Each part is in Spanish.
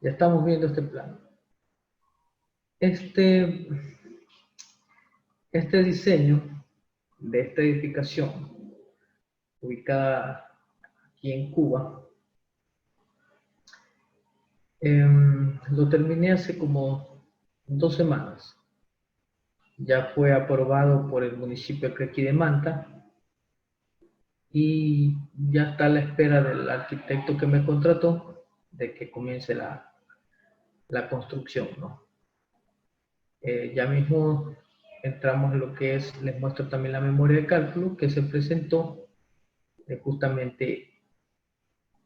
Ya estamos viendo este plano. Este diseño de esta edificación, ubicada aquí en Cuba, lo terminé hace como 2 semanas. Ya fue aprobado por el municipio de aquí de Manta y ya está a la espera del arquitecto que me contrató de que comience la construcción, ¿no? Ya mismo entramos en lo que es, les muestro también la memoria de cálculo que se presentó justamente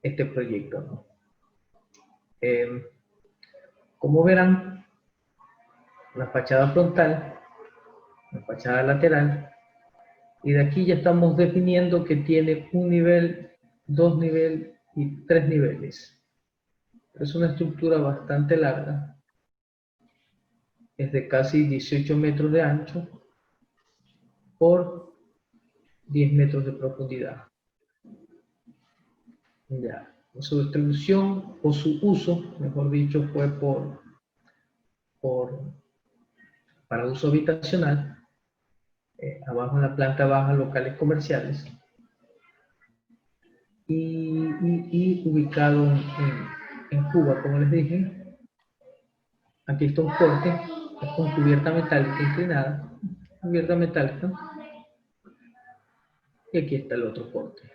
este proyecto, ¿no? Eh, como verán, la fachada frontal, la fachada lateral, y de aquí ya estamos definiendo que tiene un nivel, 2 niveles y 3 niveles. Es una estructura bastante larga, es de casi 18 metros de ancho por 10 metros de profundidad. Ya. Su distribución o su uso, mejor dicho, fue para uso habitacional, abajo en la planta baja, locales comerciales, y ubicado en Cuba, como les dije. Aquí está un corte, es con cubierta metálica inclinada, cubierta metálica, y aquí está el otro corte.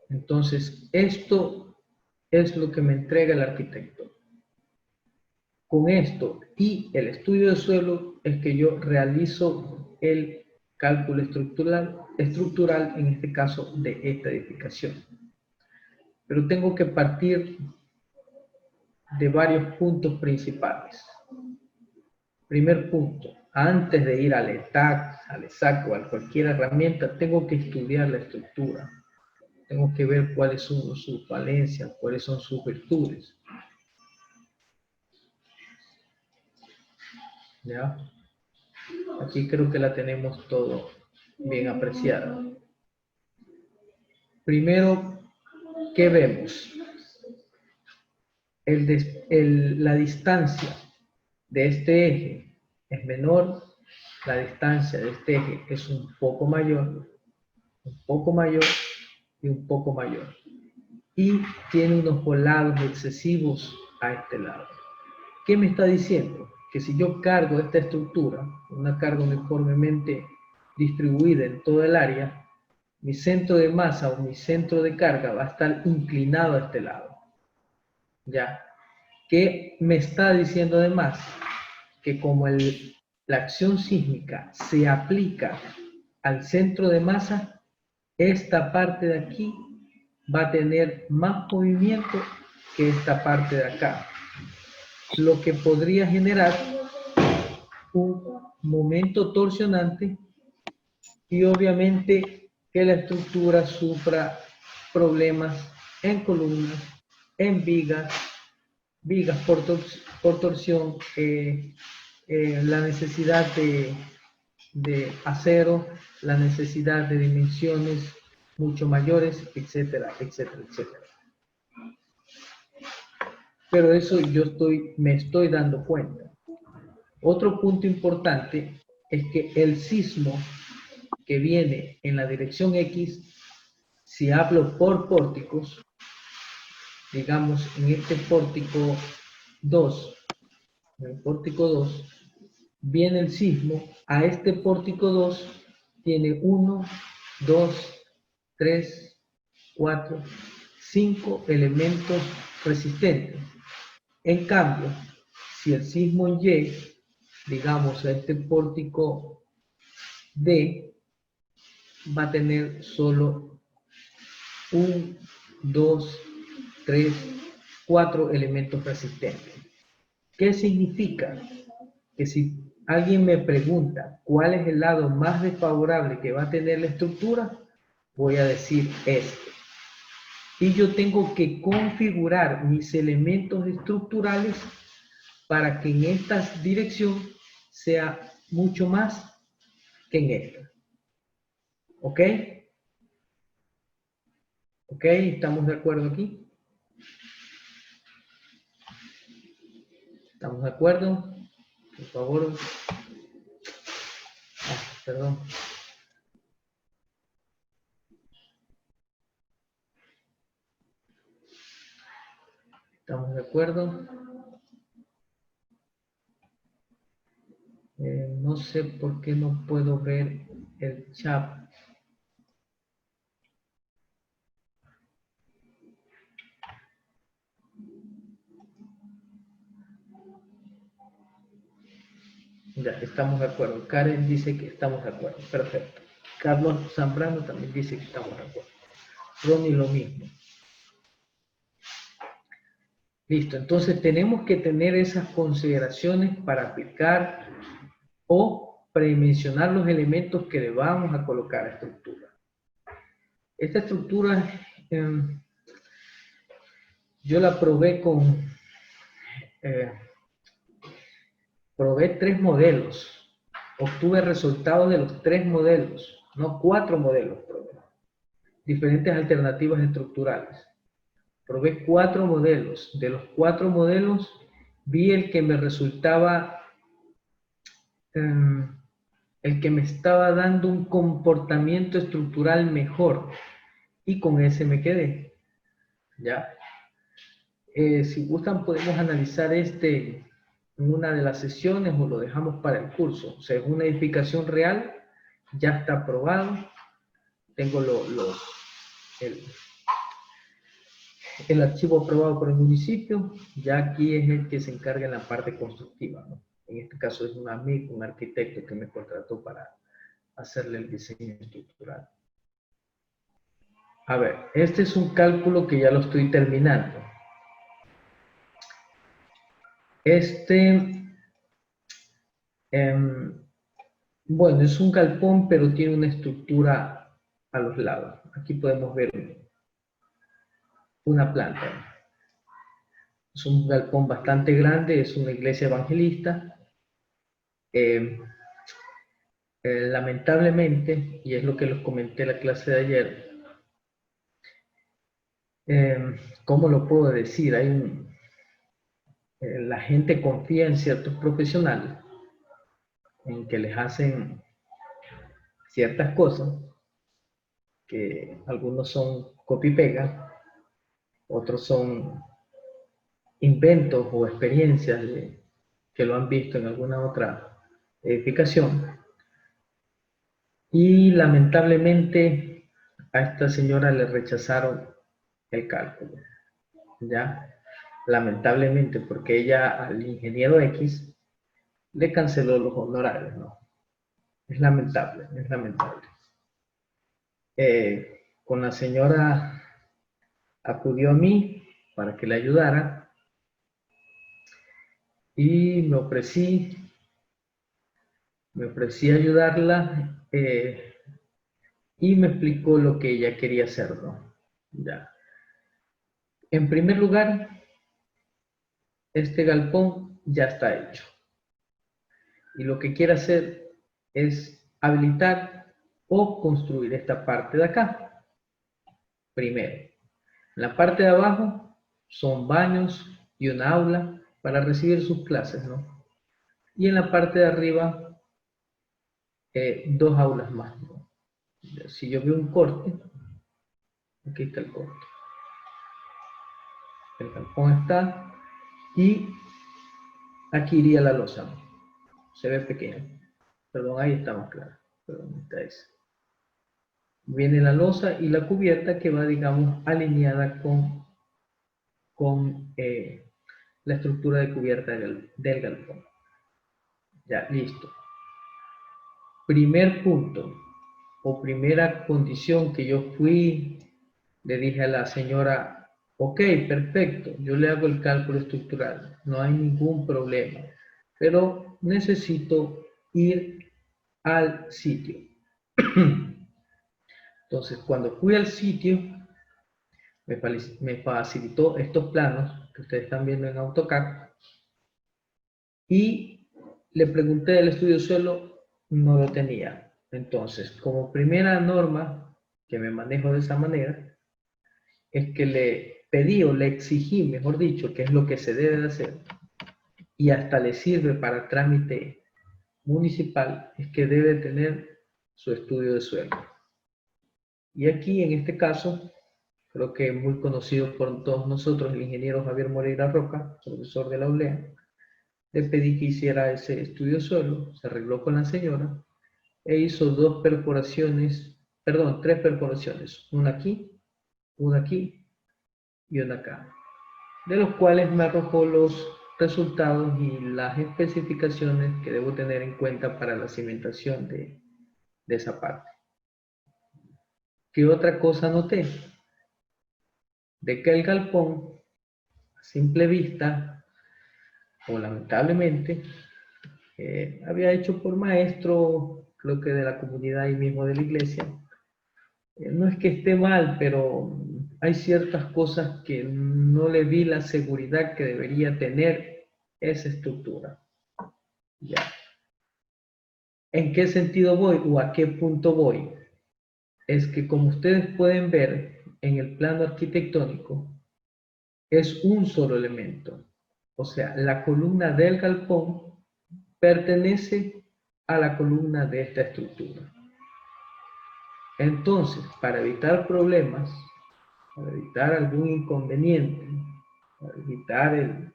Entonces, esto es lo que me entrega el arquitecto. Con esto y el estudio de suelo es que yo realizo el cálculo estructural, en este caso de esta edificación. Pero tengo que partir de varios puntos principales. Primer punto, antes de ir al ETAC, al ESAC o a cualquier herramienta, tengo que estudiar la estructura. Tengo que ver cuáles son sus falencias, cuáles son sus virtudes. ¿Ya? Aquí creo que la tenemos todo bien apreciada. Primero, ¿qué vemos? La distancia de este eje es menor, la distancia de este eje es un poco mayor y un poco mayor. Y tiene unos volados excesivos a este lado. ¿Qué me está diciendo? Que si yo cargo esta estructura, una carga uniformemente distribuida en todo el área, mi centro de masa o mi centro de carga va a estar inclinado a este lado. ¿Ya? ¿Qué me está diciendo además? Que como la acción sísmica se aplica al centro de masa, esta parte de aquí va a tener más movimiento que esta parte de acá, lo que podría generar un momento torsionante y obviamente que la estructura sufra problemas en columnas, en vigas por torsión, la necesidad de acero, la necesidad de dimensiones mucho mayores, etcétera, etcétera, etcétera. Pero eso me estoy dando cuenta. Otro punto importante es que el sismo que viene en la dirección X, si hablo por pórticos, digamos en este pórtico 2, en el pórtico 2, viene el sismo, a este pórtico 2 tiene 1, 2, 3, 4, 5 elementos resistentes. En cambio, si el sismo en Y, digamos a este pórtico D, va a tener solo 1, 2, 3, 4 elementos resistentes. ¿Qué significa? Que si alguien me pregunta cuál es el lado más desfavorable que va a tener la estructura, voy a decir este. Y yo tengo que configurar mis elementos estructurales para que en esta dirección sea mucho más que en esta. ¿Ok? ¿Ok? ¿Estamos de acuerdo aquí? ¿Estamos de acuerdo? Por favor. Perdón. ¿Estamos de acuerdo? No sé por qué no puedo ver el chat. Ya, estamos de acuerdo. Karen dice que estamos de acuerdo. Perfecto. Carlos Zambrano también dice que estamos de acuerdo. Ronnie lo mismo. Listo. Entonces tenemos que tener esas consideraciones para aplicar o predimensionar los elementos que le vamos a colocar a la estructura. Esta estructura yo la probé probé 3 modelos. Obtuve resultados de los 3 modelos, no 4 modelos probé. Diferentes alternativas estructurales. Probé 4 modelos. De los 4 modelos, vi el que me resultaba, el que me estaba dando un comportamiento estructural mejor. Y con ese me quedé. ¿Ya? Si gustan, podemos analizar en una de las sesiones o lo dejamos para el curso. O sea, es una edificación real, ya está aprobado. Tengo el archivo aprobado por el municipio, ya aquí es el que se encarga en la parte constructiva, ¿no? En este caso es un amigo, un arquitecto que me contrató para hacerle el diseño estructural. A ver, este es un cálculo que ya lo estoy terminando. Bueno, es un galpón, pero tiene una estructura a los lados. Aquí podemos ver una planta. Es un galpón bastante grande, es una iglesia evangelista. Lamentablemente, y es lo que les comenté en la clase de ayer, ¿cómo lo puedo decir? La gente confía en ciertos profesionales, en que les hacen ciertas cosas, que algunos son copy-pega, otros son inventos o experiencias que lo han visto en alguna otra edificación. Y lamentablemente a esta señora le rechazaron el cálculo, ¿ya? Lamentablemente, porque ella al ingeniero X le canceló los honorarios, ¿no? Es lamentable, es lamentable. Con la señora acudió a mí para que le ayudara y me ofrecí a ayudarla y me explicó lo que ella quería hacer, ¿no? Ya. En primer lugar, este galpón ya está hecho. Y lo que quiere hacer es habilitar o construir esta parte de acá. Primero, en la parte de abajo son baños y una aula para recibir sus clases, ¿no? Y en la parte de arriba, 2 aulas más, ¿no? Si yo veo un corte, aquí está el corte. El galpón está y aquí iría la losa, ¿no? Se ve pequeño. Perdón, ahí está más claro. Perdón, esta es. Viene la losa y la cubierta que va, digamos, alineada con la estructura de cubierta del galpón. Ya, listo. Primer punto o primera condición que yo le dije a la señora, ok, perfecto, yo le hago el cálculo estructural, no hay ningún problema, pero necesito ir al sitio. Entonces, cuando fui al sitio, me facilitó estos planos que ustedes están viendo en AutoCAD y le pregunté del estudio suelo, no lo tenía. Entonces, como primera norma que me manejo de esa manera, es que le pedí o le exigí, mejor dicho, que es lo que se debe de hacer, y hasta le sirve para trámite municipal, es que debe tener su estudio de suelo. Y aquí, en este caso, creo que muy conocido por todos nosotros, el ingeniero Javier Moreira Roca, profesor de la ULEA, le pedí que hiciera ese estudio de suelo, se arregló con la señora e hizo tres perforaciones, una aquí y una acá, de los cuales me arrojó los resultados y las especificaciones que debo tener en cuenta para la cimentación de esa parte. ¿Qué otra cosa noté? De que el galpón, a simple vista, o lamentablemente, había hecho por maestro, creo que de la comunidad y mismo de la iglesia. No es que esté mal, pero hay ciertas cosas que no le vi la seguridad que debería tener esa estructura. Ya. ¿En qué sentido voy o a qué punto voy? Es que como ustedes pueden ver en el plano arquitectónico, es un solo elemento. O sea, la columna del galpón pertenece a la columna de esta estructura. Entonces, para evitar problemas, para evitar algún inconveniente, para evitar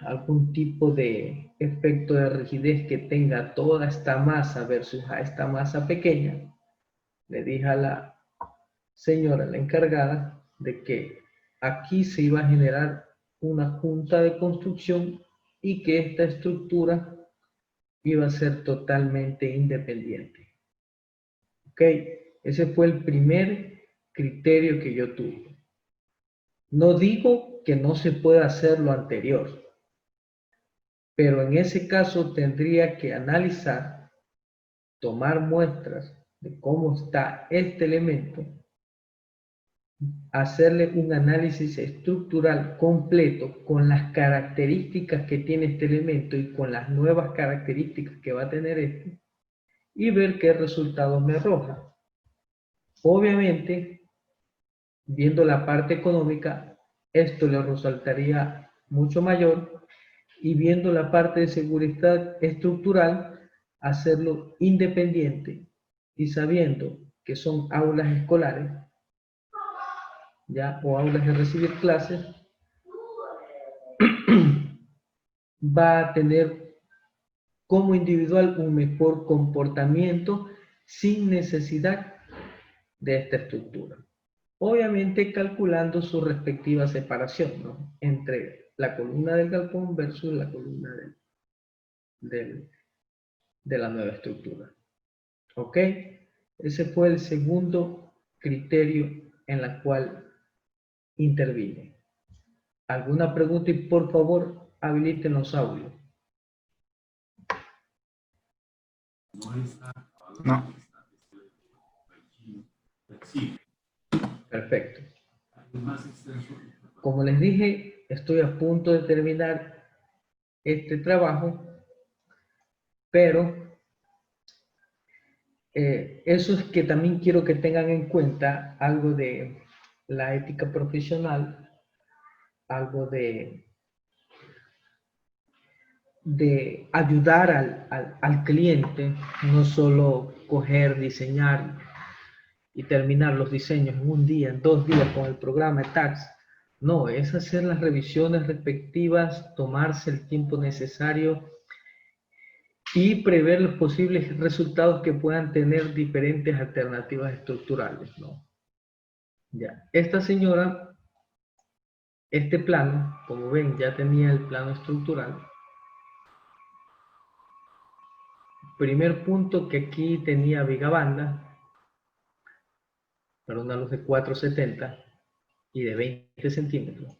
algún tipo de efecto de rigidez que tenga toda esta masa versus a esta masa pequeña, le dije a la señora, la encargada, de que aquí se iba a generar una junta de construcción y que esta estructura iba a ser totalmente independiente. ¿Ok? Ese fue el primer criterio que yo tuve. No digo que no se pueda hacer lo anterior, pero en ese caso tendría que analizar, tomar muestras de cómo está este elemento, hacerle un análisis estructural completo con las características que tiene este elemento y con las nuevas características que va a tener este, y ver qué resultados me arroja. Obviamente, viendo la parte económica, esto le resaltaría mucho mayor, y viendo la parte de seguridad estructural, hacerlo independiente y sabiendo que son aulas escolares, ya, o aulas de recibir clases, va a tener como individual un mejor comportamiento sin necesidad de esta estructura. Obviamente calculando su respectiva separación, ¿no?, entre la columna del galpón versus la columna de la nueva estructura. ¿Ok? Ese fue el segundo criterio en la cual intervine. ¿Alguna pregunta? Y por favor, habiliten los audios. No. Perfecto. Como les dije, estoy a punto de terminar este trabajo, pero eso es que también quiero que tengan en cuenta algo de la ética profesional, algo de ayudar al cliente, no solo coger, diseñar y terminar los diseños en un día, en 2 días con el programa TAX. No, es hacer las revisiones respectivas, tomarse el tiempo necesario y prever los posibles resultados que puedan tener diferentes alternativas estructurales, ¿no? Ya. Esta señora, este plano, como ven, ya tenía el plano estructural. Primer punto, que aquí tenía vigabanda para una luz de 470 y de 20 centímetros.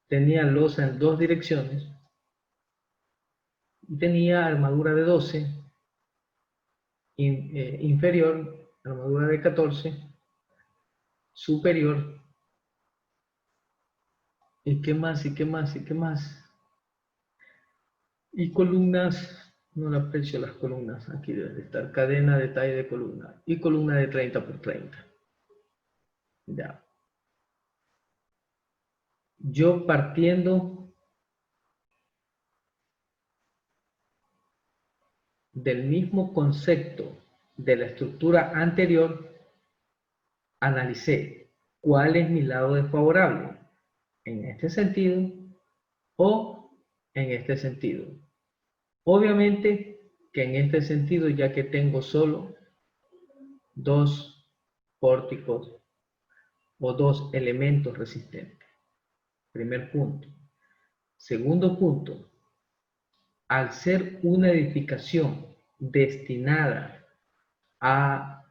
Tenía losa en 2 direcciones. Y tenía armadura de 12, inferior, armadura de 14, superior. ¿Y qué más? ¿Y qué más? ¿Y qué más? Y columnas, no le aprecio las columnas, aquí debe de estar, cadena, detalle de columna, y columna de 30 por 30. Ya. Yo partiendo del mismo concepto de la estructura anterior, analicé cuál es mi lado desfavorable, en este sentido o en este sentido. Obviamente que en este sentido, ya que tengo solo dos pórticos o dos elementos resistentes. Primer punto. Segundo punto, al ser una edificación destinada a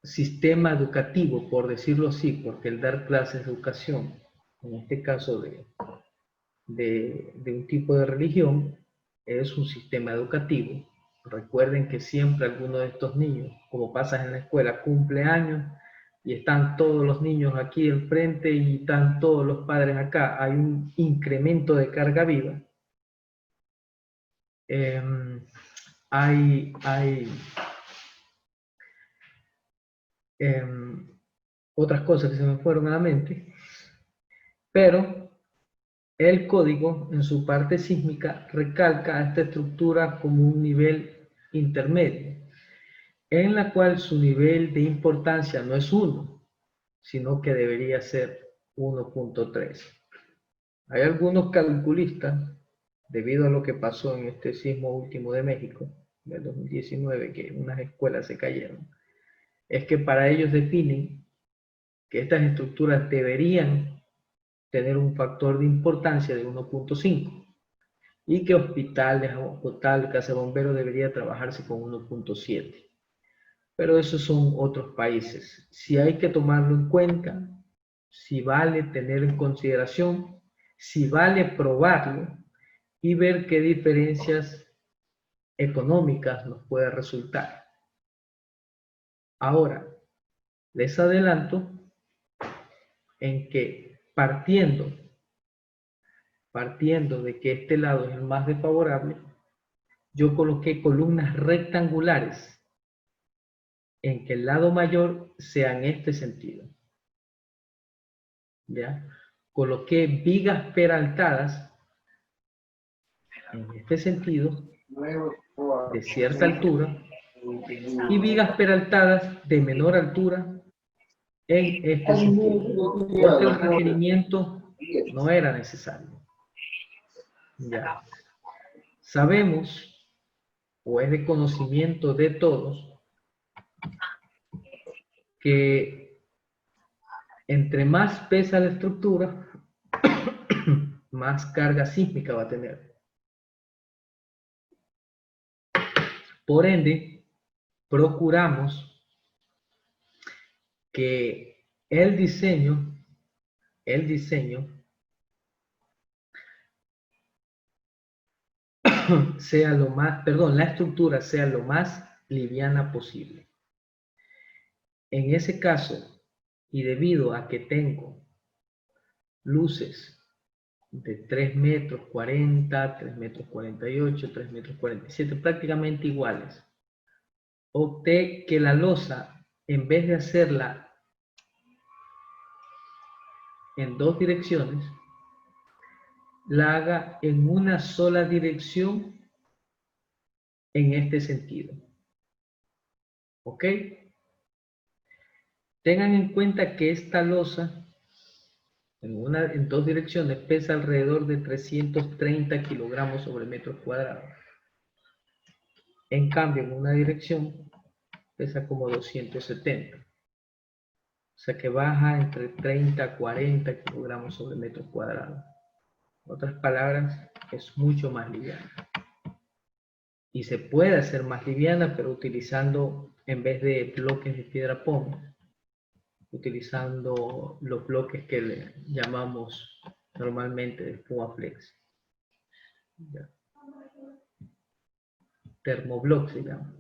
sistema educativo, por decirlo así, porque el dar clases de educación, en este caso de un tipo de religión, es un sistema educativo. Recuerden que siempre alguno de estos niños, como pasa en la escuela, cumple años y están todos los niños aquí al frente y están todos los padres acá. Hay un incremento de carga viva. Hay otras cosas que se me fueron a la mente, pero el código en su parte sísmica recalca esta estructura como un nivel intermedio, en la cual su nivel de importancia no es 1, sino que debería ser 1.3. Hay algunos calculistas, debido a lo que pasó en este sismo último de México, del 2019, que unas escuelas se cayeron, es que para ellos definen que estas estructuras deberían tener un factor de importancia de 1.5 y que hospitales, casa de bomberos debería trabajarse con 1.7. Pero esos son otros países. Si hay que tomarlo en cuenta, si vale tener en consideración, si vale probarlo y ver qué diferencias económicas nos puede resultar. Ahora, les adelanto en que partiendo de que este lado es el más desfavorable, yo coloqué columnas rectangulares en que el lado mayor sea en este sentido. ¿Ya? Coloqué vigas peraltadas en este sentido, de cierta altura, y vigas peraltadas de menor altura en este sentido, porque el requerimiento no era necesario. Ya. Sabemos, o es de conocimiento de todos, que entre más pesa la estructura, más carga sísmica va a tener. Por ende, procuramos que el diseño sea lo más, la estructura sea lo más liviana posible. En ese caso, y debido a que tengo luces de 3 metros 40, 3 metros 48, 3 metros 47, prácticamente iguales, opté que la losa, en vez de hacerla en dos direcciones, la haga en una sola dirección en este sentido. ¿Ok? Tengan en cuenta que esta losa en dos direcciones pesa alrededor de 330 kilogramos sobre metro cuadrado. En cambio, en una dirección pesa como 270. O sea que baja entre 30 a 40 kilogramos sobre metro cuadrado. En otras palabras, es mucho más liviana. Y se puede hacer más liviana, pero utilizando, en vez de bloques de piedra pómez, utilizando los bloques que le llamamos normalmente de espuma flex. ¿Ya? Termoblock se llama.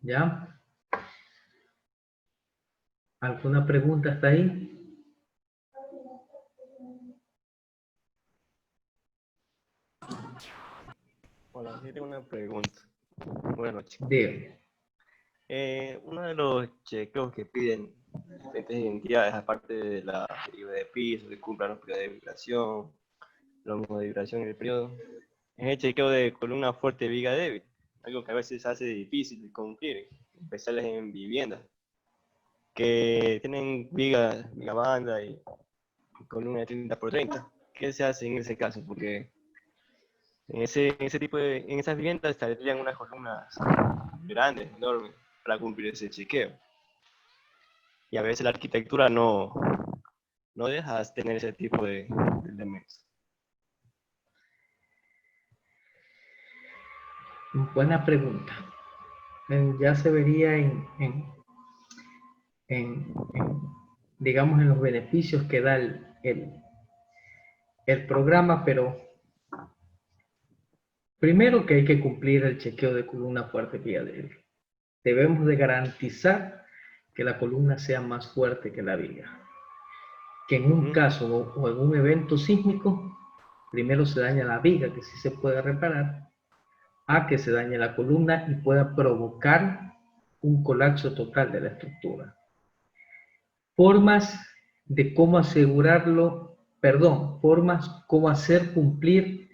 ¿Ya? ¿Alguna pregunta hasta ahí? Hola, sí tengo una pregunta. Buenas noches. Dígame. Uno de los chequeos que piden diferentes identidades, aparte de la deriva de piso, que cumplan los periodos de vibración, los modos de vibración en el periodo. Es el chequeo de columna fuerte y viga débil, algo que a veces hace difícil de cumplir, especiales en viviendas, que tienen viga banda y columna de 30 por 30. ¿Qué se hace en ese caso? Porque en ese tipo en esas viviendas estarían unas columnas grandes, enormes, para cumplir ese chequeo. Y a veces la arquitectura no deja tener ese tipo de elementos. Buena pregunta. Ya se vería digamos, en los beneficios que da el programa, pero primero que hay que cumplir el chequeo de columna fuerte viga débil. Debemos de garantizar que la columna sea más fuerte que la viga. Que en un caso o en un evento sísmico, primero se daña la viga, que sí se puede reparar, a que se dañe la columna y pueda provocar un colapso total de la estructura. Formas de cómo asegurarlo, formas cómo hacer cumplir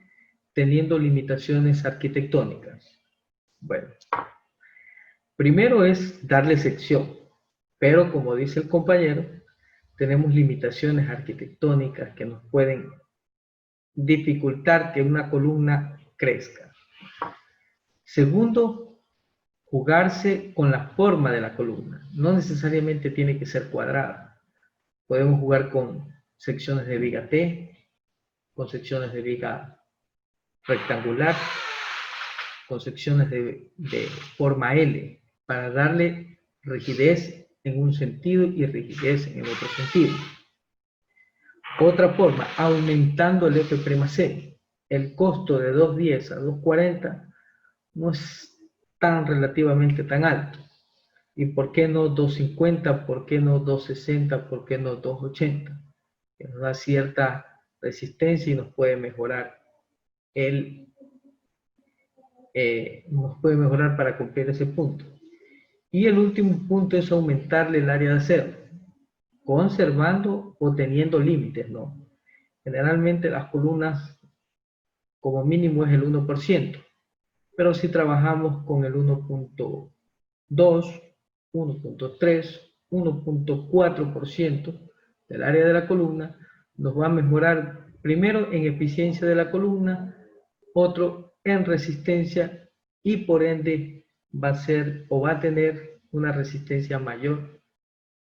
teniendo limitaciones arquitectónicas. Bueno, primero es darle sección, pero como dice el compañero, tenemos limitaciones arquitectónicas que nos pueden dificultar que una columna crezca. Segundo, jugarse con la forma de la columna. No necesariamente tiene que ser cuadrada. Podemos jugar con secciones de viga T, con secciones de viga rectangular, con secciones de forma L, para darle rigidez en un sentido y rigidez en el otro sentido. Otra forma, aumentando el F'C. El costo de 210 a 240 no es relativamente tan alto. ¿Y por qué no 250? ¿Por qué no 260? ¿Por qué no 280? Que nos da cierta resistencia y nos puede mejorar para cumplir ese punto. Y el último punto es aumentarle el área de acero, conservando o teniendo límites, ¿no? Generalmente las columnas como mínimo es el 1%, pero si trabajamos con el 1.2, 1.3, 1.4% del área de la columna, nos va a mejorar primero en eficiencia de la columna, otro en resistencia y por ende va a tener una resistencia mayor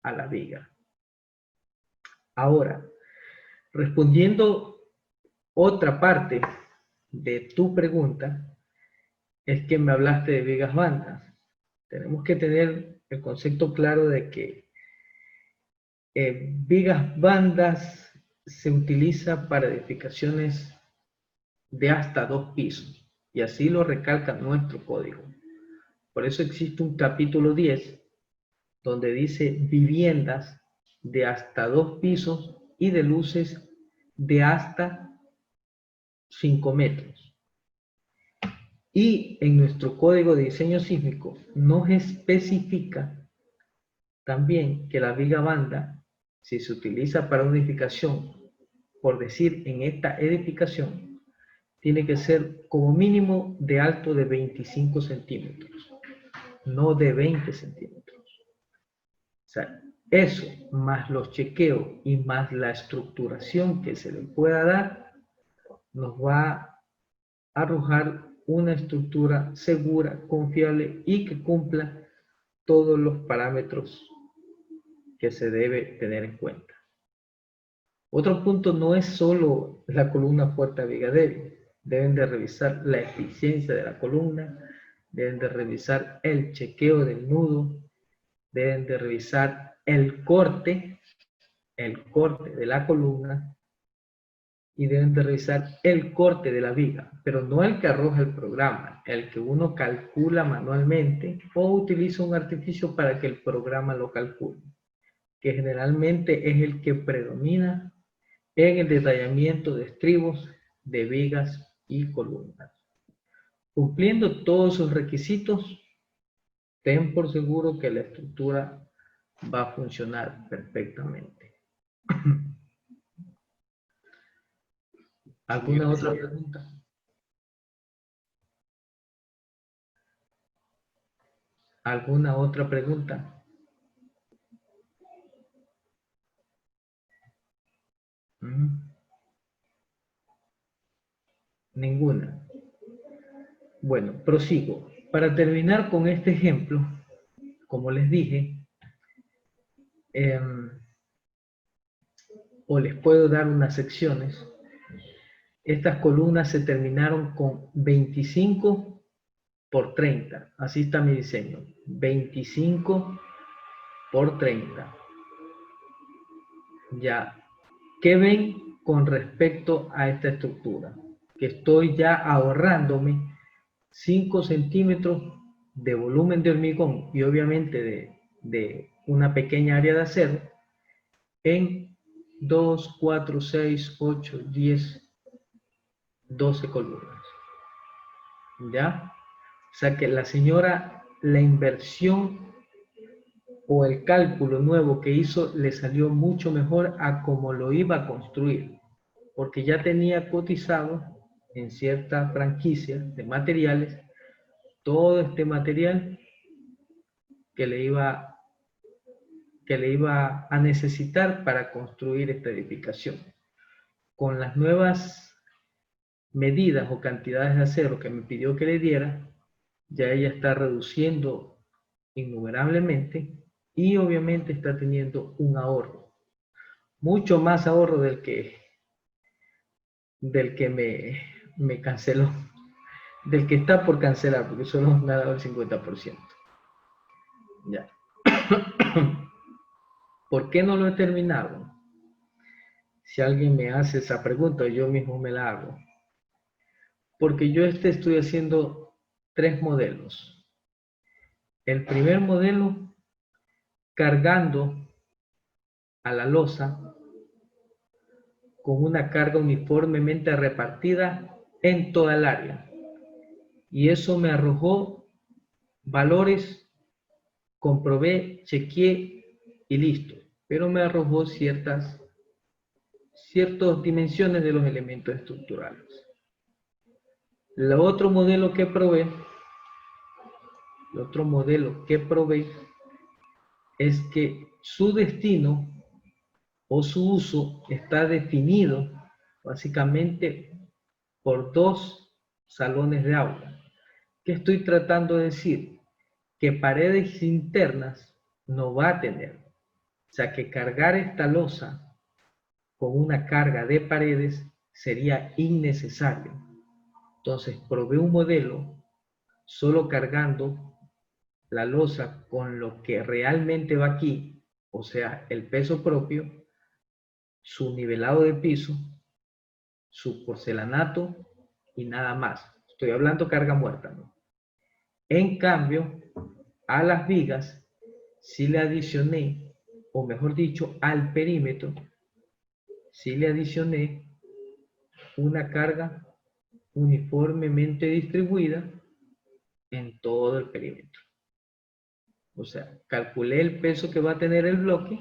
a la viga. Ahora, respondiendo otra parte de tu pregunta, es que me hablaste de vigas bandas. Tenemos que tener el concepto claro de que vigas bandas se utiliza para edificaciones de hasta 2 pisos, y así lo recalca nuestro código. Por eso existe un capítulo 10 donde dice viviendas de hasta 2 pisos y de luces de hasta 5 metros. Y en nuestro código de diseño sísmico nos especifica también que la viga banda, si se utiliza para una edificación, por decir en esta edificación, tiene que ser como mínimo de alto de 25 centímetros, no de 20 centímetros. O sea, eso, más los chequeos y más la estructuración que se le pueda dar, nos va a arrojar una estructura segura, confiable y que cumpla todos los parámetros que se debe tener en cuenta. Otro punto no es solo la columna fuerte a viga débil. Deben de revisar la eficiencia de la columna, deben de revisar el chequeo del nudo, deben de revisar el corte de la columna y deben de revisar el corte de la viga, pero no el que arroja el programa, el que uno calcula manualmente o utiliza un artificio para que el programa lo calcule, que generalmente es el que predomina en el detallamiento de estribos, de vigas y columnas. Cumpliendo todos esos requisitos, ten por seguro que la estructura va a funcionar perfectamente. ¿Alguna otra pregunta? ¿Alguna otra pregunta? Ninguna. Bueno, prosigo. Para terminar con este ejemplo, como les dije, o les puedo dar unas secciones. Estas columnas se terminaron con 25 por 30. Así está mi diseño. 25 por 30. Ya. ¿Qué ven con respecto a esta estructura? Que estoy ya ahorrándome 5 centímetros de volumen de hormigón y obviamente de una pequeña área de acero en 2, 4, 6, 8, 10, 12 columnas. ¿Ya? O sea que la señora, la inversión o el cálculo nuevo que hizo le salió mucho mejor a como lo iba a construir, porque ya tenía cotizado en cierta franquicia de materiales todo este material que le iba a necesitar para construir esta edificación. Con las nuevas medidas o cantidades de acero que me pidió que le diera, ya ella está reduciendo innumerablemente y obviamente está teniendo un ahorro, mucho más ahorro del que me canceló, del que está por cancelar, porque solo me ha dado el 50%. Ya. ¿Por qué no lo he terminado? Si alguien me hace esa pregunta, yo mismo me la hago. Porque yo estoy haciendo 3 modelos. El primer modelo, cargando a la losa con una carga uniformemente repartida en toda el área. Y eso me arrojó valores, comprobé, chequeé y listo. Pero me arrojó ciertas dimensiones de los elementos estructurales. El otro modelo que probé es que su destino o su uso está definido básicamente por 2 salones de aula. ¿Qué estoy tratando de decir? Que paredes internas no va a tener. O sea que cargar esta losa con una carga de paredes sería innecesario. Entonces probé un modelo solo cargando la losa con lo que realmente va aquí, o sea, el peso propio, su nivelado de piso, su porcelanato y nada más. Estoy hablando carga muerta, ¿no? En cambio, a las vigas sí le adicioné, o mejor dicho, al perímetro, sí le adicioné una carga uniformemente distribuida en todo el perímetro. O sea, calculé el peso que va a tener el bloque,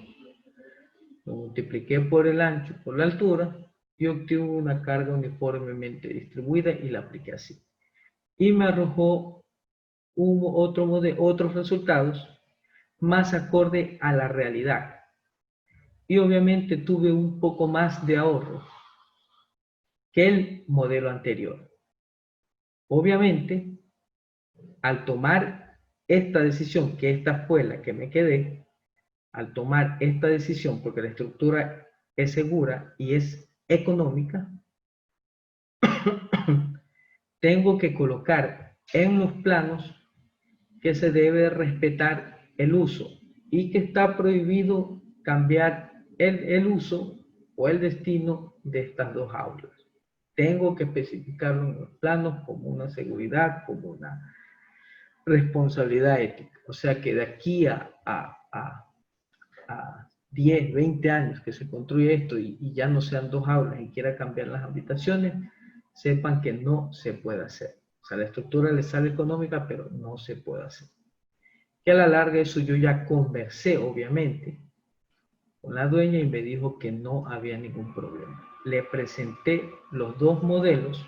lo multipliqué por el ancho, por la altura, y obtuve una carga uniformemente distribuida y la apliqué así. Y me arrojó otros resultados más acorde a la realidad. Y obviamente tuve un poco más de ahorro que el modelo anterior. Obviamente, al tomar esta decisión, que esta fue la que me quedé, al tomar esta decisión, porque la estructura es segura y es económica, tengo que colocar en los planos que se debe respetar el uso y que está prohibido cambiar el uso o el destino de estas 2 aulas. Tengo que especificarlo en los planos como una seguridad, como una responsabilidad ética. O sea que de aquí a 10, 20 años que se construye esto y ya no sean 2 aulas y quiera cambiar las habitaciones, sepan que no se puede hacer. O sea, la estructura les sale económica, pero no se puede hacer. Que a la larga eso yo ya conversé, obviamente, con la dueña y me dijo que no había ningún problema. Le presenté los dos modelos.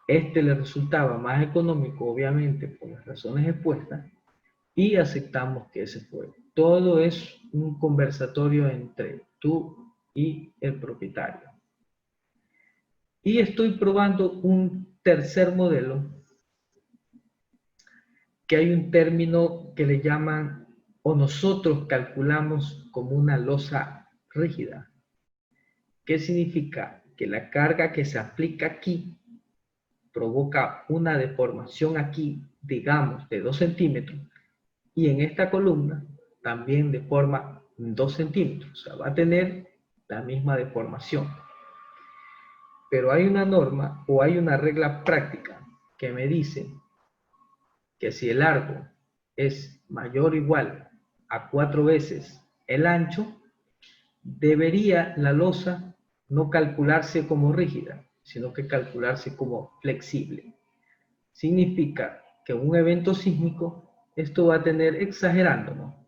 Este le resultaba más económico, obviamente, por las razones expuestas, y aceptamos que ese fue. Todo es un conversatorio entre tú y el propietario. Y estoy probando un tercer modelo, que hay un término que le llaman, o nosotros calculamos como una losa rígida. ¿Qué significa? Que la carga que se aplica aquí provoca una deformación aquí, digamos, de 2 centímetros, y en esta columna también deforma 2 centímetros, o sea, va a tener la misma deformación. Pero hay una norma o hay una regla práctica que me dice que si el largo es mayor o igual a 4 veces el ancho, debería la losa no calcularse como rígida, sino que calcularse como flexible. Significa que un evento sísmico, esto va a tener, exagerando, ¿no?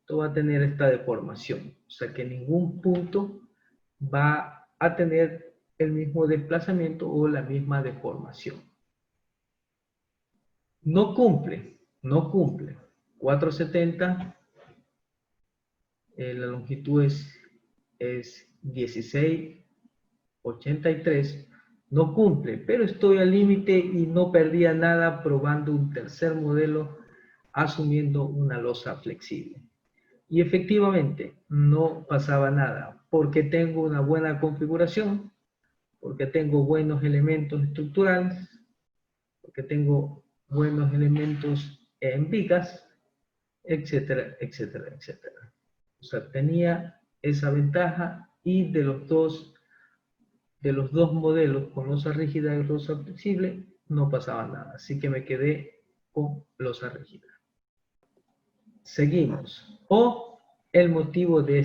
Esto va a tener esta deformación. O sea que ningún punto va a tener el mismo desplazamiento o la misma deformación. No cumple, no cumple. 470, la longitud es 16,83, no cumple, pero estoy al límite y no perdía nada probando un tercer modelo asumiendo una losa flexible. Y efectivamente no pasaba nada porque tengo una buena configuración, porque tengo buenos elementos estructurales, porque tengo buenos elementos en vigas, etcétera, etcétera, etcétera. O sea, tenía esa ventaja y de los dos modelos con losa rígida y losa flexible no pasaba nada. Así que me quedé con losa rígida. Seguimos. O el motivo de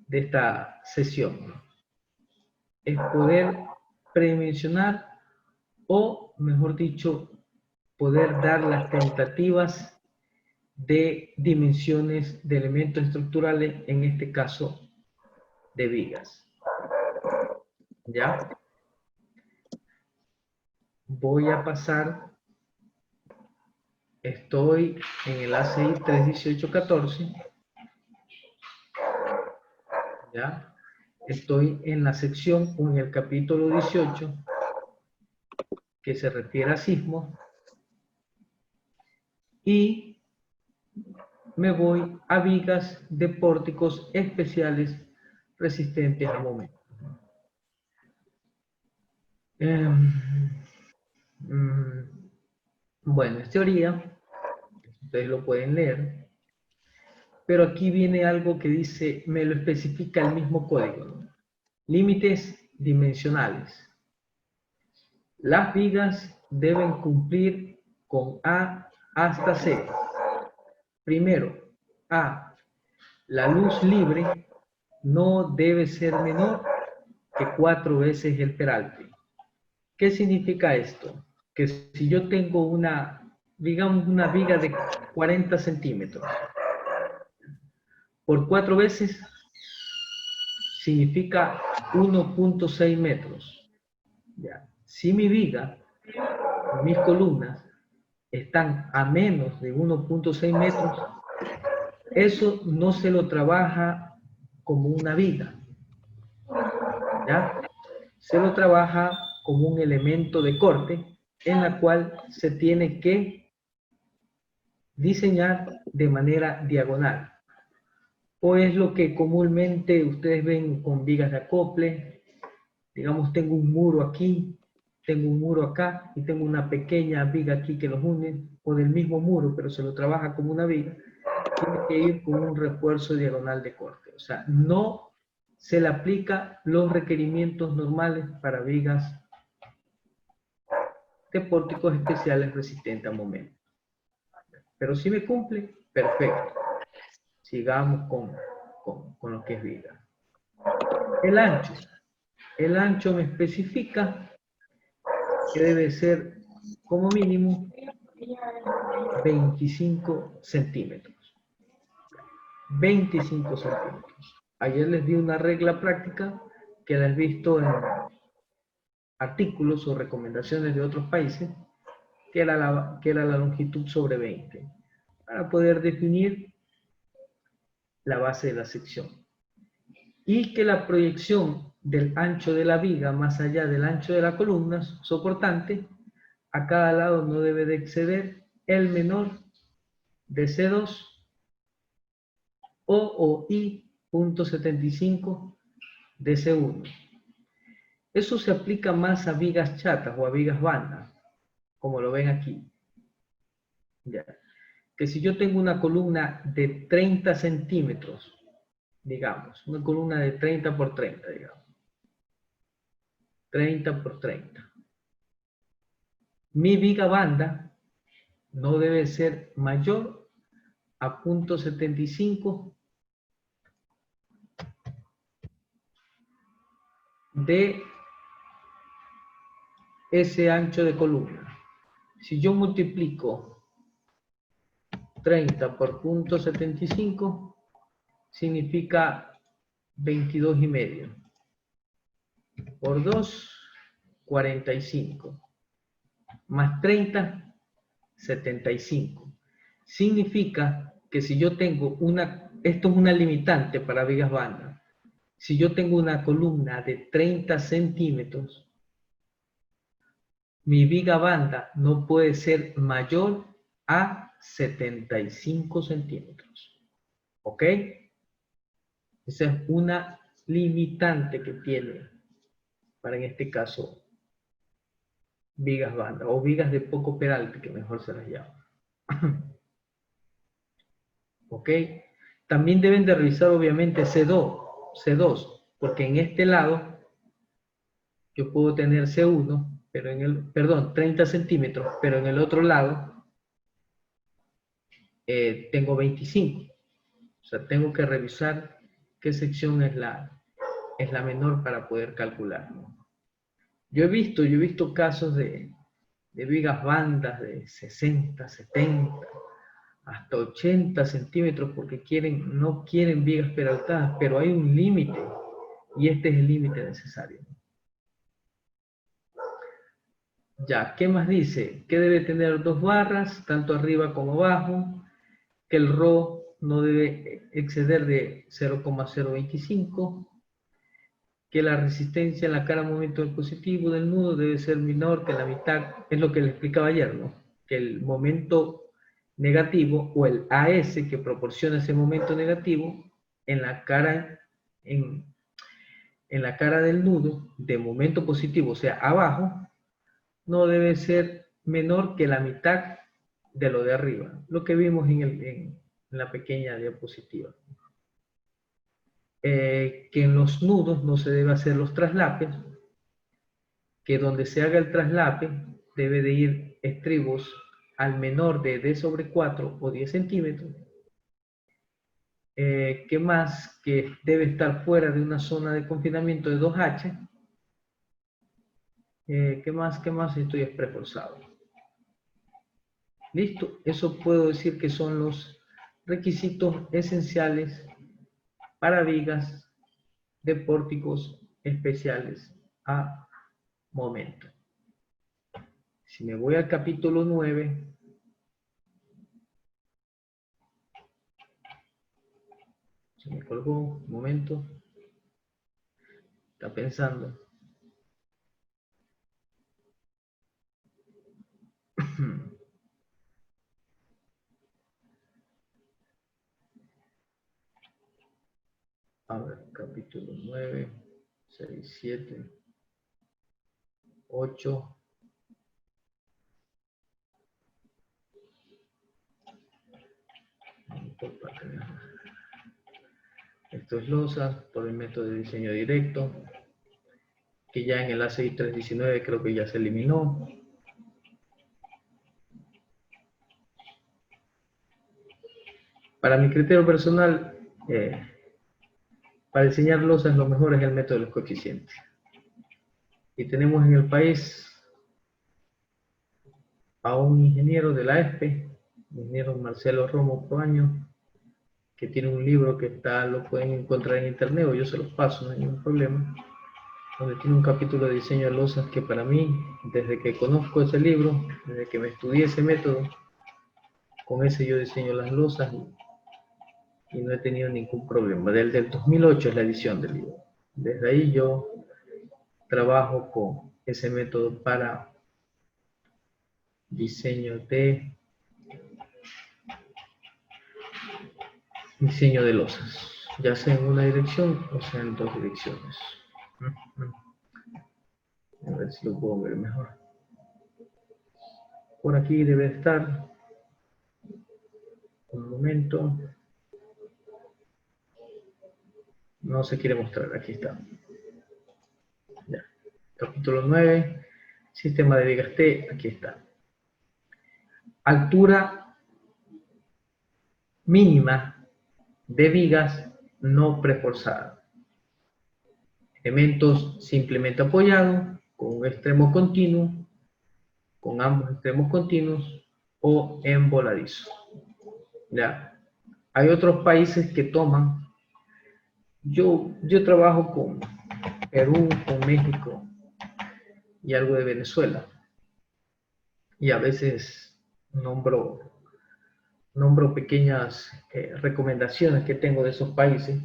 esta sesión es poder predimensionar o, mejor dicho, poder dar las tentativas de dimensiones de elementos estructurales, en este caso de vigas. ¿Ya? Voy a pasar, estoy en el ACI 31814, ¿ya? Estoy en la sección o en el capítulo 18 que se refiere a sismos y me voy a vigas de pórticos especiales resistentes a momentos. Bueno, es teoría, ustedes lo pueden leer, pero aquí viene algo que dice, me lo especifica el mismo código, ¿no? Límites dimensionales. Las vigas deben cumplir con A hasta C. Primero, A, la luz libre no debe ser menor que 4 veces el peralte. ¿Qué significa esto? Que si yo tengo digamos, una viga de 40 centímetros, por 4 veces significa 1,6 metros. ¿Ya? Si mi viga, mis columnas, están a menos de 1,6 metros, eso no se lo trabaja como una viga, ¿ya? Se lo trabaja como un elemento de corte en la cual se tiene que diseñar de manera diagonal. O es lo que comúnmente ustedes ven con vigas de acople. Digamos, tengo un muro aquí, tengo un muro acá y tengo una pequeña viga aquí que los une, o del mismo muro, pero se lo trabaja como una viga. Tiene que ir con un refuerzo diagonal de corte. O sea, no se le aplica los requerimientos normales para vigas de pórticos especiales resistentes a momentos. Pero si me cumple, perfecto. Sigamos con lo que es viga. El ancho. El ancho me especifica que debe ser como mínimo 25 centímetros. 25 centímetros. Ayer les di una regla práctica que la he visto en artículos o recomendaciones de otros países, que era la longitud sobre 20, para poder definir la base de la sección. Y que la proyección del ancho de la viga más allá del ancho de la columna soportante a cada lado no debe de exceder el menor de C2 o I punto 75 de C1. Eso se aplica más a vigas chatas o a vigas bandas, como lo ven aquí. Ya. Que si yo tengo una columna de 30 centímetros, digamos, una columna de 30 por 30, digamos. 30 por 30. Mi viga banda no debe ser mayor a 0.75 de ese ancho de columna. Si yo multiplico 30 por 0.75, significa 22,5. Por 2, 45. Más 30, 75. Significa que si yo tengo esto es una limitante para vigas bandas. Si yo tengo una columna de 30 centímetros, mi viga banda no puede ser mayor a 75 centímetros. ¿Ok? Esa es una limitante que tiene para, en este caso, vigas banda o vigas de poco peralte, que mejor se las llama. ¿Ok? También deben de revisar obviamente C2, porque en este lado yo puedo tener C1, pero perdón, 30 centímetros, pero en el otro lado tengo 25. O sea, tengo que revisar qué sección es la menor para poder calcular. Yo he visto casos de vigas bandas de 60, 70, hasta 80 centímetros porque no quieren vigas peraltadas, pero hay un límite y este es el límite necesario. Ya, ¿qué más dice? Que debe tener 2 barras, tanto arriba como abajo, que el RO no debe exceder de 0,025, que la resistencia en la cara momento del positivo del nudo debe ser menor que la mitad, es lo que le explicaba ayer, ¿no? Que el momento negativo o el AS que proporciona ese momento negativo en la cara, en la cara del nudo de momento positivo, o sea, abajo, no debe ser menor que la mitad de lo de arriba, lo que vimos en la pequeña diapositiva. Que en los nudos no se debe hacer los traslapes, que donde se haga el traslape debe de ir estribos al menor de D sobre 4 o 10 centímetros. ¿Qué más? Que debe estar fuera de una zona de confinamiento de 2H. ¿Qué más? ¿Qué más? Esto ya es preforzado. Listo, eso puedo decir que son los requisitos esenciales para vigas de pórticos especiales a momento. Si me voy al capítulo 9, se me colgó un momento, está pensando. A ver, capítulo 9, 6, 7, 8. Esto es losa por el método de diseño directo, que ya en el ACI 319 creo que ya se eliminó. Para mi criterio personal, para diseñar losas lo mejor es el método de los coeficientes. Y tenemos en el país a un ingeniero de la ESPE, ingeniero Marcelo Romo Proaño, que tiene un libro que lo pueden encontrar en internet o yo se los paso, no hay ningún problema, donde tiene un capítulo de diseño de losas que para mí, desde que conozco ese libro, desde que me estudié ese método, con ese yo diseño las losas y no he tenido ningún problema. Desde el 2008 es la edición del libro. Desde ahí yo trabajo con ese método para diseño de losas, ya sea en una dirección o sea en dos direcciones. A ver si lo puedo ver mejor. Por aquí debe estar. Un momento. No se quiere mostrar, aquí está. Ya. Capítulo 9, sistema de vigas T, aquí está. Altura mínima de vigas no preforzadas. Elementos simplemente apoyados, con un extremo continuo, con ambos extremos continuos o en voladizo. Ya. Hay otros países que toman. Yo trabajo con Perú, con México y algo de Venezuela. Y a veces nombro pequeñas recomendaciones que tengo de esos países.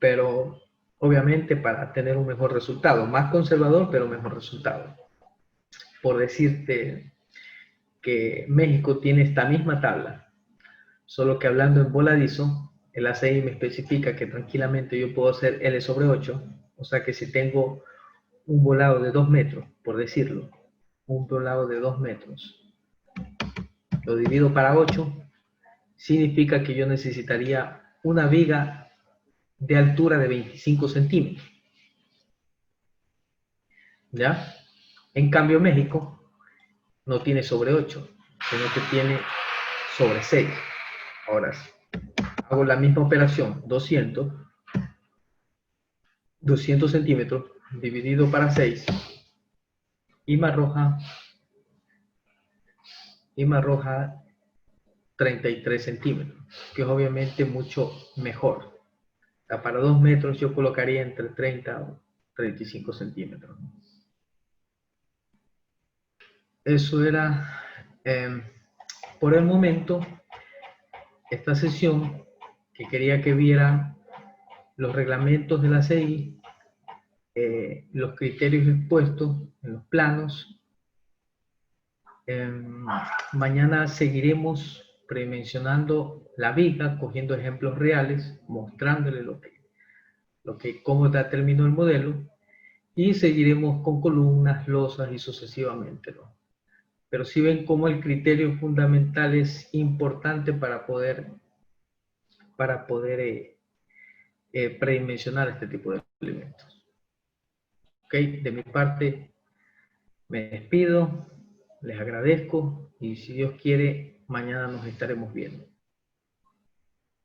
Pero obviamente para tener un mejor resultado, más conservador, pero mejor resultado. Por decirte que México tiene esta misma tabla, solo que hablando en voladizo, el ACI me especifica que tranquilamente yo puedo hacer L sobre 8, o sea que si tengo un volado de 2 metros, por decirlo, un volado de 2 metros, lo divido para 8, significa que yo necesitaría una viga de altura de 25 centímetros. ¿Ya? En cambio, México no tiene sobre 8, sino que tiene sobre 6. Ahora, hago la misma operación, 200 centímetros dividido para 6 y me arroja 33 centímetros, que es obviamente mucho mejor. O sea, para 2 metros yo colocaría entre 30 o 35 centímetros. Eso era, por el momento, esta sesión que quería que vieran los reglamentos de la CI, los criterios expuestos en los planos. Mañana seguiremos predimensionando la viga, cogiendo ejemplos reales, mostrándole cómo terminó el modelo, y seguiremos con columnas, losas y sucesivamente, ¿no? Pero si ven cómo el criterio fundamental es importante para poder predimensionar este tipo de elementos. Ok, de mi parte me despido, les agradezco y si Dios quiere, mañana nos estaremos viendo.